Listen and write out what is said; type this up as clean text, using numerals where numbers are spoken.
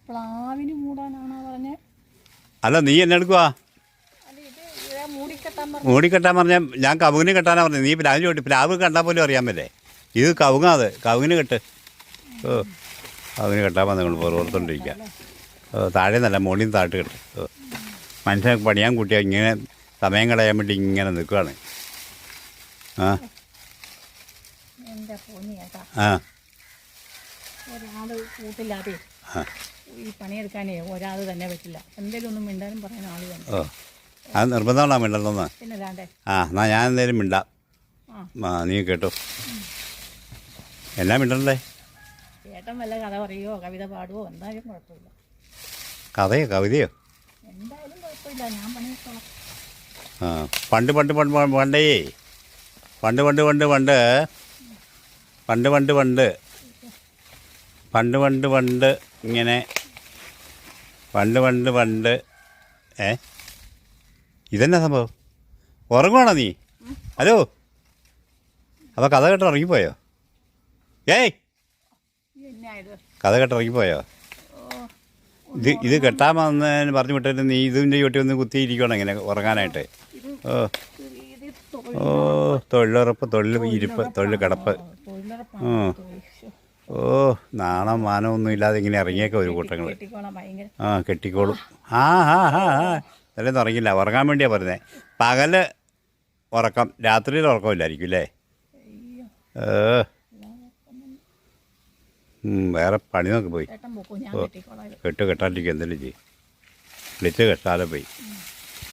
പ്ലാവിന് മൂടാനാണോ പറഞ്ഞേ? അല്ല നീ എന്നെ എടുക്കുവാ? മൂടിക്കെട്ടാൻ പറഞ്ഞാൽ ഞാൻ കവുങ്ങിന് കെട്ടാനാ പറഞ്ഞത്. നീ പ്ലാവിന് ചോട്ടി പ്ലാവ് കണ്ടാൽ പോലും അറിയാൻ പറ്റേ. ഇത് കവുങ്ങാ, അത് കവുങ്ങിന് കെട്ട്. ഓ കവുങ്ങിന് കെട്ടാൻ വന്ന് നിങ്ങൾ പുറത്തോണ്ടിരിക്കുക. താഴെ നല്ല മുകളിൽ നിന്ന് താഴ്ത്ത് കെട്ട്. മനുഷ്യനെ പണിയാൻ കൂട്ടിയാൽ ഇങ്ങനെ സമയം കളയാൻ വേണ്ടി ഇങ്ങനെ നിൽക്കുകയാണ്. ആ ആ ഒരാള് കൂട്ടില്ലാതെ ഈ പണിയെടുക്കാനേ ഒരാൾ തന്നെ പറ്റില്ല. എന്തെങ്കിലും ഒന്നും മിണ്ടാനും പറയാൻ ആള് തന്നെ. ഓ അത് നിർബന്ധമാണോ മിണ്ടെന്ന്? പിന്നല്ലാണ്ടേ. ആ എന്നാൽ ഞാൻ എന്തേലും മിണ്ടാം. ആ നീ കേട്ടോ. എന്നാ മിണ്ടണ്ടേ? ചേട്ടൻ വല്ല കഥ പറയുവോ കവിത പാടുവോ എന്തായാലും കുഴപ്പമില്ല. കഥയോ കവിതയോ? എന്തായാലും കുഴപ്പമില്ല, ഞാൻ പണിയെടുത്തോളാം. ആ പണ്ട് പണ്ട് പണ്ട് പണ്ടേ പണ്ട് പണ്ട് പണ്ട് പണ്ട് പണ്ട് പണ്ട് പണ്ട് പണ്ട് പണ്ട് പണ്ട് ഇങ്ങനെ പണ്ട് പണ്ട് പണ്ട് ഇതെന്നാ സംഭവം? ഉറങ്ങുവാണോ നീ? ഹലോ, അപ്പോൾ കഥ കേട്ട് ഇറങ്ങിപ്പോയോ? ഏയ് കഥ കേട്ട് ഇറങ്ങിപ്പോയോ? ഇത് കെട്ടാൻ വന്നതിന് പറഞ്ഞു വിട്ടിട്ട് നീ ഇതിൻ്റെ ചുട്ടി ഒന്ന് കുത്തിയിരിക്കണം ഇങ്ങനെ ഉറങ്ങാനായിട്ട്. ഓ ഓ തൊഴിലുറപ്പ്, തൊഴിൽ ഇരിപ്പ്, തൊഴിൽ കിടപ്പ്. ഓ നാണം മാനമൊന്നും ഇല്ലാതെ ഇങ്ങനെ ഇറങ്ങിയേക്കാം ഒരു കൂട്ടങ്ങൾ. ആ കെട്ടിക്കോളും. ആ ആ ആ ആ അല്ലെന്ന് ഉറങ്ങില്ല, ഉറങ്ങാൻ വേണ്ടിയാണ് പറയുന്നത്. പകല് ഉറക്കം, രാത്രിയിൽ ഉറക്കമില്ലായിരിക്കും അല്ലേ? വേറെ പണി നോക്കി പോയി. ഓ കെട്ടാണ്ടിരിക്കും, എന്തെങ്കിലും ചെയ്യും. വിളിച്ച് കെട്ടാതെ പോയി.